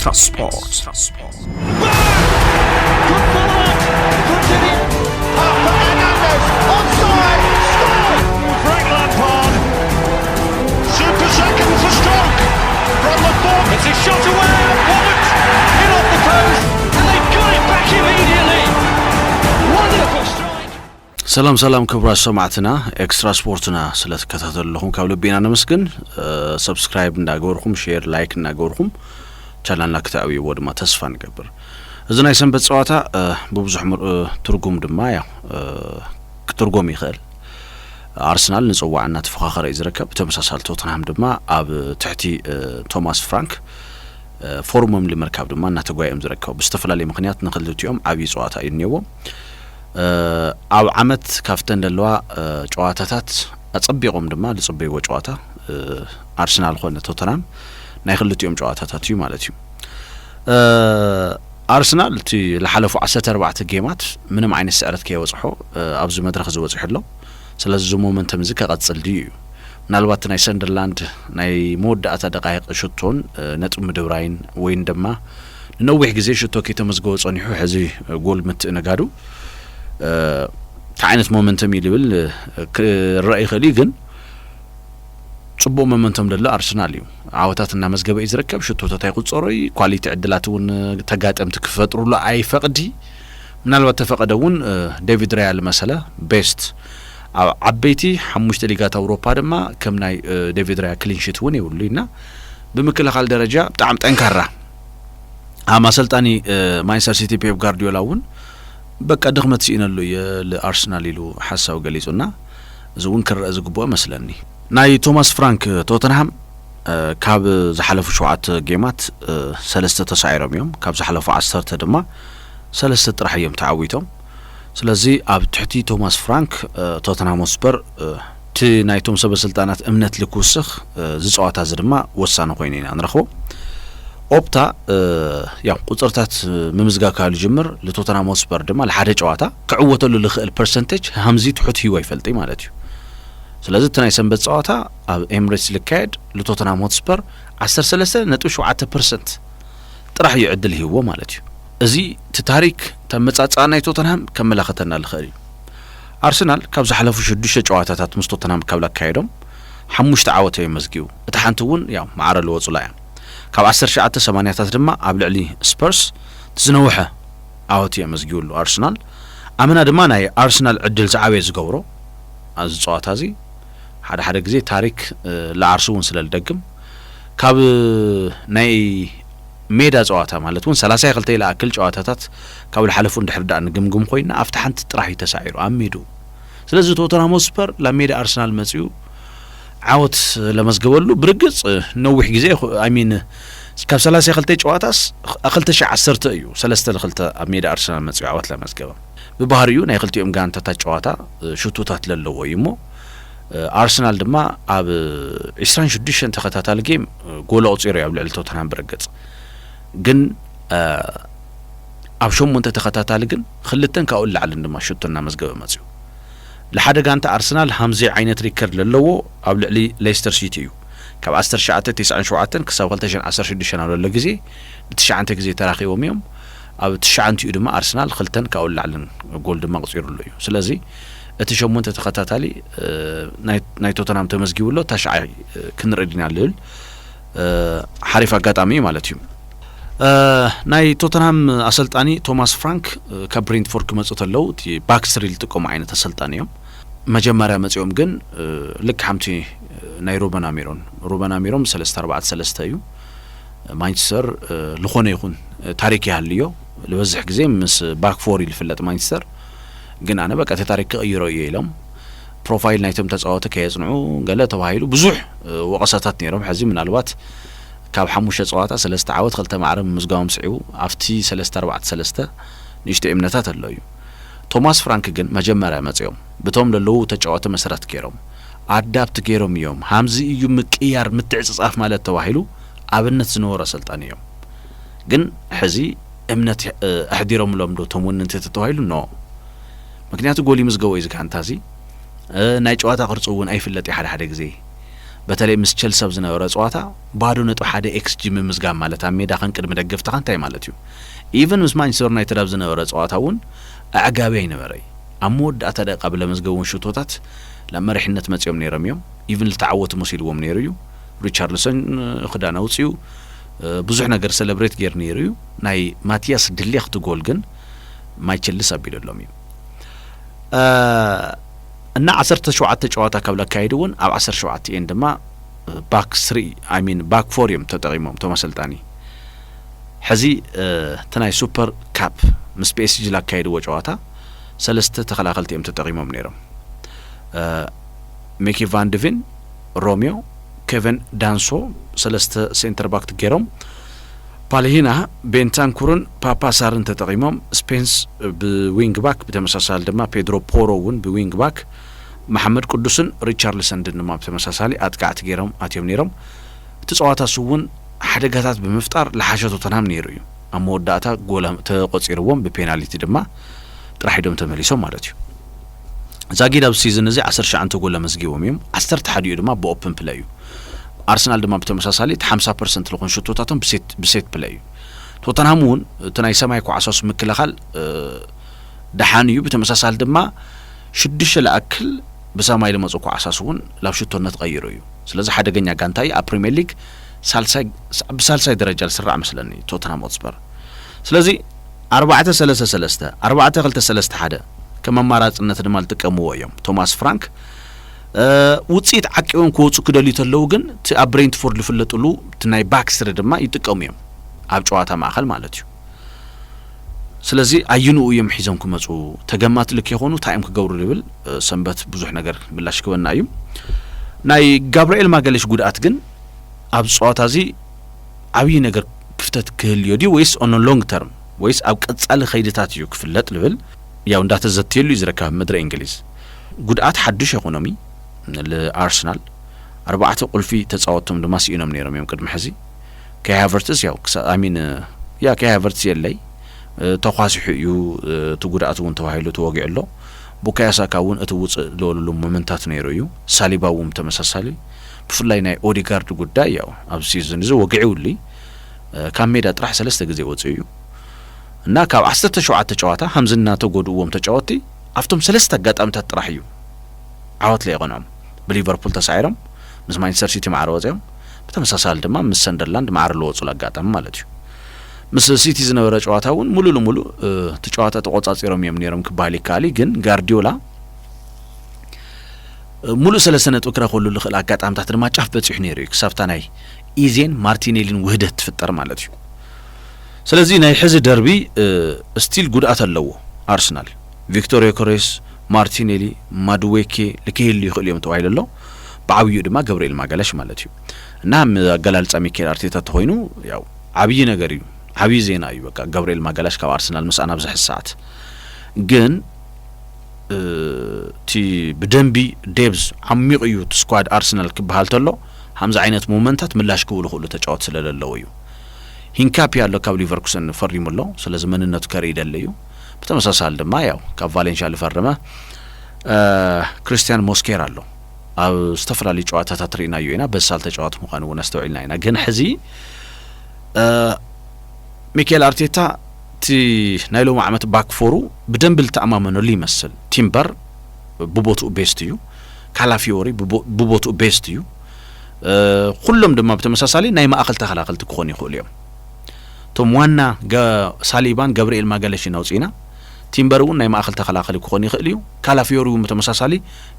Extra Sport. Good follow-up. Puts it in. For Hernandez. Onside. Score. Frank Lampard. Super second for Stoke. From the ball. It's a shot away. Wallet. In off the post. And they've got it back immediately. Wonderful strike. ሰላም ክብራ ሰማዕትና ኤክስትራ ስፖርትና ስለተከታተልኩም ካብ ልቤና ነመስግን ሰብስክራይብ እንዳገበርኩም ሼር ላይክ እንዳገበርኩም ቻናልና ክታዊ ወድማ ተስፋ ንገብር እዚ ናይ ሰንበት ጸዋታ በብዙሕ ትርጉም ድማ ያው ክትርጉም ይኽእል አርሰናል ንጽዋዕና ተፈኻኻሪ ዝረከብ ተመሳሳሊ ቶተንሃም ድማ ኣብ ትሕቲ ቶማስ ፍራንክ ፎርሙም ለመርካብ ድማ እናተጓየም ዝረከብ ብዝተፈላለየ ምክንያት ንኽልቲኦም ዓብይ ጸዋታ ይነየዎ ኣብ ዓመት ካፍተን ደለዋ ጨዋታታት አጸቢቆም ድማ ለጽበይዎ ጨዋታ አርሰናል ኾነ ቶተንሃም ናይ ክልቲኦም ጨዋታታት እዩ ማለት እዩ አርሰናል እቲ ለሐለፉ 14 ጌማት ምንም አይነት ሰዕረት ከይወጽሖ ኣብዚ መድረኽ ዝወጽሕሎ ስለዚ ሞመንተም እዚ ከቀጽል ድዩ ምናልባት ናይ ሰንደርላንድ ናይ መወዳእታ ደቃይቅ ሽቶን ነጥብ ምድብራይን ወይ እንደማ ንነዊሕ ግዜ ሽቶ ከተመዝገበ ጸኒሑ ሕዚ ጎል ምትእነጋዱ ታይነት ሞመንተም ይልብል ከራይ ኸሊ ግን ጽቦ ሞመንተም ደለ አርሰናል እዩ ዓወታትና መዝገበ ይዝረከብ ሽቶታት አይቁጽሮይ ኳሊቲ ዕድላቱን ተጋጠምት ክፈጥሩሉ አይፈቅዲ ምናልባት ተፈቀደውን ዴቪድ ራያል መሰለ ቤስት ዓበይቲ 5 ሊጋት አውሮፓ ድማ ከም ናይ ዴቪድ ራያ ክሊንሺት ውን ይውሉና በመከላከል ደረጃ በጣም ጠንካራ አማሰልጣኒ ማንቸስተር ሲቲ ፔፕ ጋርዲዮላ ውን በቃ ድግመት ሲነሉ የአርሰናል ይሉ ሐሳብ ገሊጹና ዝውን ከረአ ዝግቦ መስለኒ ናይ ቶማስ ፍራንክ ቶተንሃም ካብ ዝሐለፉ 7 ጌማት 3 ተሳይሮም እዮም ካብ ዝሐለፉ 10 ድማ 3 ጥራሕ እዮም ተዓዊቶም ስለዚ ኣብ ትሕቲ ቶማስ ፍራንክ ቶተንሃም ስፐር ቲ ናይቶም ሰበስልጣናት እምነት ልኩስኽ ዝጸዋታ ዝድማ ወሳነ ኮይኑ ኢና ንረኽቦ ኦፕታ ያው ቁጥርታት መምዝጋካሉ ጅምር ለቶተንሃም ስፐር ድማ ለሐደ ጨዋታ ከዕወተሉ ለኽእል ፐርሰንቴጅ 50 ትሑት ህይወ ይፈልጥ ማለት እዩ ስለዚህ ተናይ ሰንበት ጸዋታ ኣብ ኤምሬትስ ልካሄድ ለቶተንሃም ስፐር 13.7% ጥራሕ ይዕድል ህይወ ማለት እዩ እዚ ታሪክ ተመጻጻና ቶተንሃም ከመላኸተና ለኽእል አርሰናል ካብ ዝሐለፉ 6 ጨዋታታት ምስ ቶተንሃም ካብ ለካሄዶም 5 ዓወት ይመዝጊው እቲ ሓንቱውን ያው ማዕረ ለወጽላያ ካብ 1080 ድማ ኣብ ልዕሊ ስፐርስ ዝነውሐ ዓወት ይመዝጊውሉ አርሰናል አምና ድማ ናይ አርሰናል ዕድል ዝዓበየ ዝገብሮ አዝ ጸዋታ እዚ ሓደ ግዜ ታሪክ ለአርሰናል ስለልደግም ካብ ናይ ሜዳ ጸዋታ ማለት ውን 32 ለአክል ጨዋታታት ካብ ለሐለፉ እንድሕርዳ ንግምግም ኮይና afta ሓንቲ ጥራሕ ተሳይሩ አሜዱ ስለዚህ ቶተንሃም ስፐር ለሜዳ አርሰናል መጽዩ ዓወት ለመስገበሉ ብርግጽ ነውሕ ግዜ አሚን ካብ 32 ጨዋታስ 2010 እዩ 3-2 ኣብ ሜዳ አርሰናል መጽዩ ዓወት ለመስገበ በባህሪዩ ናይ ክልቲኦም ጋንታታት ጨዋታ ሽቱታት ለለዎ ይሞ አርሰናል ድማ ኣብ 26 ተኸታታሊ ጌም ጎል አውጽሮ ኣብ ልዕሊ ቶተንሃም ብርግጽ ግን ኣብ 8 ተኸታታሊ ግን ክልተን ካው ለዓል ድማ ሽቱና መስገበ መጽዩ ለሐደ ጋንታ አርሰናል 50 አይነት ሪከርድ ለለዎ ኣብ ልዕሊ ሌስተር ሲቲ እዩ ካብ 1997 ክሳብ 2016 አለ ግዜ 9 ግዜ ተራኺቦም እዮም ኣብ 9 ድማ አርሰናል ክልተን ካው ለዓልን ጎል ድማ ቆጽሩሉ እዩ ስለዚ እቲ 8 ተኸታታሊ ናይ ቶተንሃም ተመዝጊብሎ ታሽዓይ ክንረዲና ልል ሓሪፍ አጋጣሚ ማለት እዩ ናይ ቶተንሃም አሰልጣኒ ቶማስ ፍራንክ ከብሬንትፎርድ መጽተለው እቲ ባክስትሪል ጥቆም አይነት አሰልጣኒ እዮም መጀመሪያ መጽዮም ግን ልክ ሓምቲ ናይ ሩበን አሚሮም 3-4-3 እዩ ማንቸስተር ለኾነ ይኹን ታሪክ ያህልዮ ለበዝሕ ግዜ ምስ ባክ ፎር ይልፍለጥ ማንቸስተር ግን አነ በቃ ታሪክ ቀይሮ ይሎም ፕሮፋይል ናይቶም ተጻወተ ከየጽንዑ ገለ ተባሂሉ ብዙሕ ወቀሳታት ነይሮም ሕዚ ምናልባት ካብ 5 ጸዋታ 3 ዓወት 2 ማዕረም ምዝጋዎም ስዒው አፍቲ 3-4-3 ንሽተ እምነታት አለዩ ቶማስ ፍራንክ ግን መጀመሪያ መጽዮም በቶም ለለው ተጫወተ መሰረት ገይሮም አዳፕት ገይሮም እዮም ሃምዚ እዩ ምቅያር ምትዕጽጻፍ ማለት ተባሂሉ አብነት ዝኖረ አሰልጣኒ እዮም ግን ሕዚ እምነት አህዲሮም ለምዶ ተሞንንተ ተተባሂሉ ነው ምክንያቱ ጎሊ ምዝገው ይዝካንታዚ ናይ ጨዋታ ቅርጹውን አይፍለጥ ሓደ ግዜ በተለይ ምስ ቸልሲ ዝነበረ ጸዋታ ባዶ ነጥብ 1 ኤክስጂ ምምዝጋብ ማለት አሜዳ ከንቅድም ደገፍታ ካንታይ ማለት እዩ ኢቨን ምስ ማንቸስተር ዩናይትድ ኣብ ዝነበረ ጸዋታውን አጋቢ አይነበረ አሞድ አተደቀ ብለ መዝገቡን ሽቶታት ለመሪሕነት መጽዮም ነይሮም እዮም ኢቨን ለተዓወቱ ሙሲልዎም ነይሩ እዩ ሪቻርልሰን خدانا ውጽዩ ብዙሕ ነገር ሴሌብሬት ገር ነይሩ እዩ ናይ ማቲያስ ድሊኽት ጎል ግን ማይቸልስ አቢለሎም እዩ እና 17 ጨዋታ ካብላ ካይዱን ኣብ 17 ኤን ድማ ባክ 3 ባክ 4 እዮም ተጠቂሞም ተመሰልጣኒ ሕዚ ተናይ ሱፐር ካፕ ምስ ፒኤስጂ ላ ካይዱው ጨዋታ ሰለስተ ተኸላኸልቲ እዮም ተጠቂሞም ነይሮም ሚኪ ቫን ደ ቪን ሮሚዮ ኬቨን ዳንሶ ሰለስተ ሴንተር ባክ ገሮም ፓሊሂና ቤንታንኩርን ፓፓሳርን ተጠቂሞም ስፔንስ በዊንግ ባክ በተመሳሳል ድማ ፔድሮ ፖሮውን በዊንግ ባክ መሐመድ ቅዱስን ሪቻርልሰን ድማ በተመሳሳሊ አጥቃዕት ገሮም አትዮም ነይሮም ተጻዋታ ሱውን ሓደጋታት በመፍጣር ለሐሸቱ ተናም ነይሩ እዩ አሞዳታ ጎል ተቆጽርዎም በፔናልቲ ድማ ጥራሂዶም ተመሊሶም ማለት እዩ ዛጊድ ኣብ ሲዝን እዚ 19 ጎል ለመስጊቦም እዮም 10 ተሓዲዩ ድማ በኦፕን ፕሌይ እዩ አርሰናል ድማ በተመሳሳሊ 50% ለኮን ሽቶታቶም በሴት ፕሌይ ቶተንሃምን ተናይ ሰማይ ኳዓሳስ ምክለኻል ደሓንዩ በተመሳሳሊ ድማ 6 ለአክል በሰማይ ለመጽ ኳዓሳስውን ላብ ሽቶነት ቀይሩ እዩ ስለዚህ ሓደገኛ ጋንታይ ኣብ ፕሪሚየር ሊግ ሳልሳይ ደረጃ ለስራዕ መስለኒ ቶተንሃም ሆትስፐር ስለዚህ 4-3-3 4-2-3-1 ከመማራጽነት ድማ ልጥቀምዎ እዮም ቶማስ ፍራንክ ውጽኢት ዓቂውን ኮጹ ክደልዩ ተለው ግን ኣብ ብሬንትፎርድ ልፍለጥሉ ትናይ ባክስትሪ ድማ ይጥቀሙ እዮም ኣብ ጨዋታ ማእኸል ማለት እዩ ስለዚህ አይኑ እዮም ሒዞም ክመጹ ተገማት ልክ የሆኑ ታይም ክገብሩ ልብል ሰንበት ብዙሕ ነገር ብላሽ ክወና እዩ ናይ ጋብርኤል ማጋሌሽ ጉዳት ግን ኣብ ጸዋታ እዚ ዓብይ ነገር ክፍተት ክህልዮ ዲ ወይስ ኦን ሎንግ ተርም ወይስ ኣብ ቀጻሊ ኸይድታት እዩ ክፍለጥ ልብል ያው እንዳተዘተየሉ ይዝረከብ ምድረ እንግሊዝ ጉዳት ሓድሽ ኢኮኖሚ ለአርሰናል 4 ቁልፊ ተጻወተም ድማ ሲኢኖም ነይሮም እዮም ቅድም ሕዚ ከሃቨርትስ ያው ከሃቨርትስ የለይ ተኳሲሑ እዩ ተጉዳአቱን ተዋሂሉ ተወግዕሎ ቡካዮ ሳካውን እትውጽ ለወለሉ ሞመንታት ነይሩ እዩ ሳሊባውን ተመሳሳሊ ብፍላይ ናይ ኦዲጋርድ ጉዳይ ያው ኣብ ሲዝን እዚ ወግዒውሊ ካሜዳ ጥራሕ 3 ጊዜ ወጽ እዩ እና ካብ 17 ጨዋታ ሐምዝና ተጎድዎም ተጫወቲ አፍቶም 3 አጋጣምታት ጥራሕ እዩ ዓወት ለይቆኖም በሊቨርፑል ተሳይሮም ምስ ማንቸስተር ሲቲ ማዕረወጽዮም በተመሳሳሊ ድማ ምስ ሰንደርላንድ ማዕረ ለወጹ አጋጣም ማለት እዩ ምስ ሲቲ ዝነበረ ጨዋታውን ሙሉ ለሙሉ ተጫዋታ ተቆጻጽሮም እዮም ነይሮም ክባሊ ካሊ ግን ጋርዲዮላ ሙሉ ሰለሰነ ጥክራ ሁሉ ለخل አጋጣምታት ድማ ጫፍ በጽሕ ነይሩ ክሳብታ ናይ ኢዜን ማርቲኔሊን ውህደት ትፈጠር ማለት እዩ ስለዚህ ናይ ሕዚ ደርቢ ስቲል ጉዳት አለው አርሰናል ቪክቶር ዮኬሬስ ማርቲኔሊ ማዱዌኬ ለከይል ይخل እዮም ተዋይለሎ በአብዩ ድማ ገብርኤል ማጋሌሽ ማለት እዩ እና አገላልጻ ሚኬል አርቴታ ተሆይኑ ያው አብይ ነገር እዩ አብይ ዜና እዩ በቃ ገብርኤል ማጋሌሽ ካብ አርሰናል መስአና በዝሕ ሰዓት ግን ቲ በደንቢ ዴብዝ ዓሚቕ እዩ ስኳድ አርሰናል ክበሃል ተሎ ሃምዛ አይነት ሞመንታት ምላሽ ክብሉ ሁሉ ተጫወት ስለሌለው እዩ ሂንካፒ ያለው ካብ ሊቨርኩሰን ፈሪሙሎ ስለዚህ መንነቱ ከሪ ይደለዩ በተመሳሳል ድማ ያው ካብ ቫሌንሺያ ለፈረመ ክሪስቲያን ሞስኬራ አለው ኣብ ዝተፈላሊ ጨዋታ ታትሪና yuena በሳል ተጫዋት ምዃኑ ወነስተውዒልና ኢና ግን ሕዚ ሚኬል አርቴታ ቲ ናይሎ ማዕመት ባክፎሩ በደንብል ተአማመነሉ ይመስል ቲምበር በቦቱ ቤስት እዩ ካላፊዮሪ በቦቱ ቤስት እዩ ሁሉም ድማ በተመሳሳሊ ናይ ማእኸል ተኸላኸልቲ ክኾን ይኽእል እዮም ቶም ዋና ሳሊባን ገብርኤል ማጋሌሽ ናውጽና ቲምበሩን ናይ ማእኸል ተኸላኸሊ ክኾን ይኽእል እዩ ካላፊዮሪው በተመሳሳሊ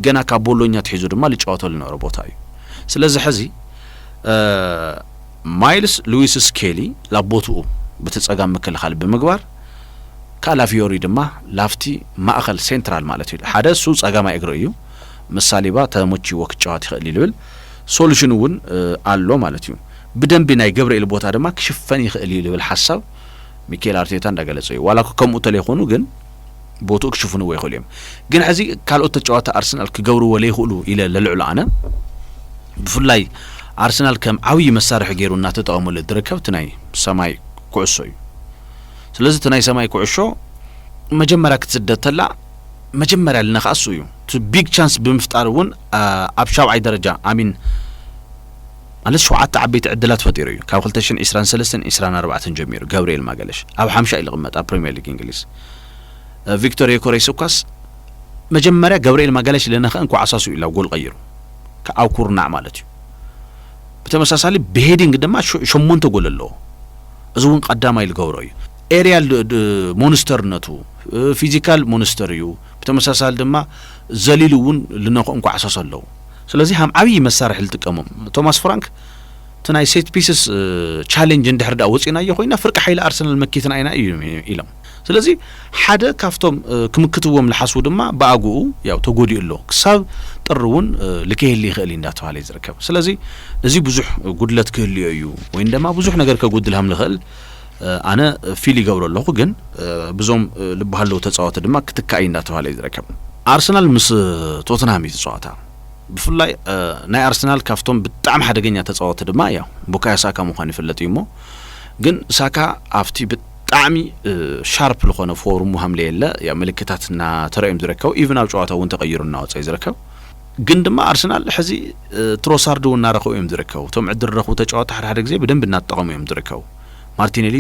ገና ካብ ቦሎኛ ትሒዙ ድማ ሊጫወተሉ ነው ቦታ እዩ ስለዚህ ሕዚ ማይልስ ሉዊስ ስኬሊ ላቦቱ በተጸጋም መከልኻል በመግባር ካላፊዮሪ ድማ ላፍቲ ማእኸል ሴንትራል ማለት እዩ ሓደ ሱ ጸጋማ እግሩ እዩ ምሳሌባ ተሞቺ ወክጫዋት ይኽእል ይብል ሶሉሽኑን አሎ ማለት እዩ በደንብ ናይ ገብርኤል ቦታ ድማ ክሽፈን ይኽእል ይብል ሐሳብ ሚኬል አርቴታ እንደገለጸ እዩ ዋላ ከመኡ ተለይኾኑ ግን ቦቱ ክሽፍኑ ወይ ይኽእሉም ግን ሕዚ ካልኦት ተጫዋታ አርሰናል ክገብሩ ወለ ይኽእሉ ኢለ ለልዕሉ አነ ብፍላይ አርሰናል ከም ዓብይ መሳርሕ ገይሩና ተጣውሙለ ድርከብት ናይ ሰማይ ኩዕሶ እዩ ስለዚህ ተናይ ሰማይ ኩዕሶ መጀመሪያ ክትስደተላ መጀመሪያ ለነኻሱ እዩ ቱ ቢግ ቻንስ በመፍጣርውን ኣብ ሻብዓይ ደረጃ አሚን ማለት 7 ዓበይቲ ዕድላት ፈጢሩ እዩ ካብ 2023 24 ጀሚሩ ጋብሪኤል ማጋለሽ ኣብ 50 ይልቅመጣ ፕሪሚየር ሊግ እንግሊዝ ቪክቶር ዮኬሬስ መጀመሪያ ጋብሪኤል ማጋለሽ ለነኸ እንኳ አሳሱ ኢላ ጎል ቀይሩ ከአው ኩርናዕ ማለት እዩ በተመሳሳሊ በሄዲንግ ድማ 8 ጎል አለው እዙውን ቀዳማይ ልገብሮ እዩ ኤሪያል ሞንስተርነቱ ፊዚካል ሞንስተር እዩ በተመሳሳሊ ድማ ዘሊሉውን ለነኸ እንኳ አሳሱ አለው ስለዚህ ሃም ዓቢ መሳርሕ ልጥቀሞም ቶማስ ፍራንክ ተናይ ሴት ፒስስ ቻሌንጅ እንድሕርዳ ወጪና ይኾይና ፍርቅ ኃይለ አርሰናል መኪትና አይና ኢሎም ስለዚህ ሓደ ካፍቶም ክምክትዎም ለሐስቡ ድማ ባአጉኡ ያው ተጎዲኡሎ ክሳብ ጥሩውን ለከህሊ ይኽእል እንዳተባለ ይዝረከብ ስለዚህ እዚ ብዙሕ ጉድለት ክህልዮ እዩ ወይ እንደማ ብዙሕ ነገር ከጉድልሃም ለኽእል አነ ፊል ይገብረለኹ ግን ብዙም ልባሃለው ተጻዋተ ድማ ክትካይ እንዳተባለ ይዝረከብ አርሰናል ምስ ቶተንሃም ይተጻዋታ ብፍላይ ናይ አርሰናል ካፍቶም በጣም ሓደገኛ ተጻዋተ ድማ ያው ቡካዮ ሳካ ምዃን ይፍለጥ ይሞ ግን ሳካ አፍቲ በጣም ሻርፕ ለሆነ ፎርሙ ሐምለ የለ ያ ምልክታትና ተራይም ዝረከው ኢቭን አብ ጨዋታውን ተቀይሩና ወጻ ይዝረከው ግን ድማ አርሰናል ሕዚ ትሮሳርድ ወናረኸው ይም ዝረከው ቶም ዕድረኹ ተጫዋታ ሓደ ጊዜ በደንብ እናጠቀሙ ይም ዝረከው ማርቲኔሊ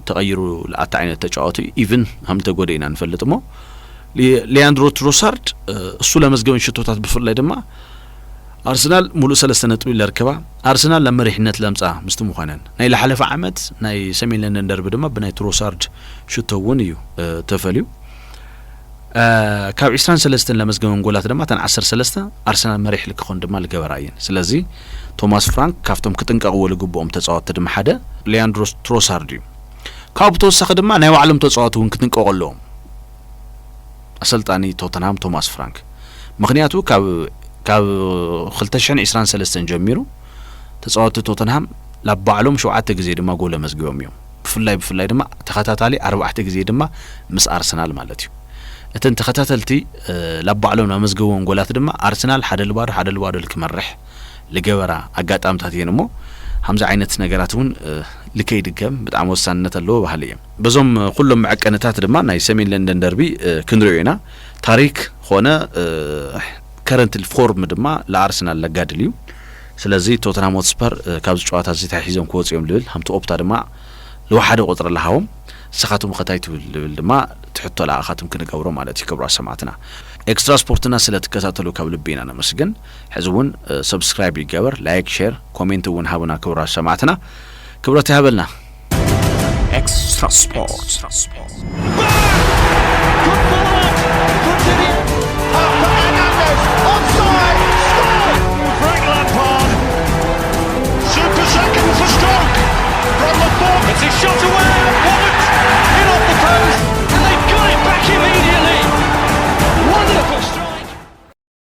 ተቀይሩ ለአታ አይነት ተጫዋቱ ኢቭን ሐም ተጎደይና እንፈልጥሞ ሊያንድሮ ትሮሳርድ እሱ ለመዝገበን ሽቶታት በፍላይ ድማ አርሰናል ሙሉ 3 ነጥብ ይለርከባ አርሰናል ለመሪሕነት ለምጻ ምስተሙ ኾነን ናይ ለሐለፈ ዓመት ናይ ሰሜን ለንደን ደርብ ድማ በናይ ትሮሳርድ ሽቶውን እዩ ተፈልዩ ካብ 23 ለመዝገበን ጎላት ድማ ተን 13 አርሰናል መሪሕ ልክኾን ድማ ልገበራየን ስለዚህ ቶማስ ፍራንክ ካፍቶም ክጥንቀቅዎ ልግብኦም ተጻዋተ ድማ ሓደ ሊያንድሮ ትሮሳርድ እዩ ካብ ተወሳኺ ድማ ናይ ዋዕሎም ተጻዋቱን ክትንቀቀሎም አሰልጣኒ ቶተንሃም ቶማስ ፍራንክ ምክንያቱ ካብ 2023 ጀሚሩ ተጻዋቱ ቶተንሃም ለባዕሎም 7 ጊዜ ድማ ጎል መስገበም እዮም ብፍላይ ድማ ተኸታታሊ 4 ጊዜ ድማ ምስ አርሰናል ማለት እዩ እተን ተኸታተልቲ ለባዕሎም መስገበም ጎላት ድማ አርሰናል ሓደ ልባዶ ልክመርሕ ለገበራ አጋጣምታት የነሞ ሐምዛ አይነት ነገራቱን ልከይድገም በጣም ወሳንነት አለው ባህልየም በዞም ሁሉም ማዕቀነታት ድማ ናይ ሰሜን ለንደን ደርቢ ክንድሪዮና ታሪክ ሆነ ከረንት ፎርም ድማ ለአርሰናል ለጋድልዩ ስለዚህ ቶተንሃም ሆትስፐር ካብ ጨዋታ እዚ ታሒዞም ኮጽዮም ልብል ሐምቱ ኦፕታ ድማ ለዋሓደ ቁጥር ለሃዎም ሰኻቱም ኸታይቱ ልብል ድማ ትሕቶ ለአኻቱም ክንገብሮ ማለት ይከብሩ ሰማዕትና ኤክስትራ ስፖርትና ስለተከታተሉ ካብ ልቤና ነመስገን ሕዝውን ሰብስክራይብ ይገበር ላይክ ሼር ኮሜንት ውን ሃቡና ክብራ ሰማዕትና ክብረት ያበልና ኤክስትራ ስፖርት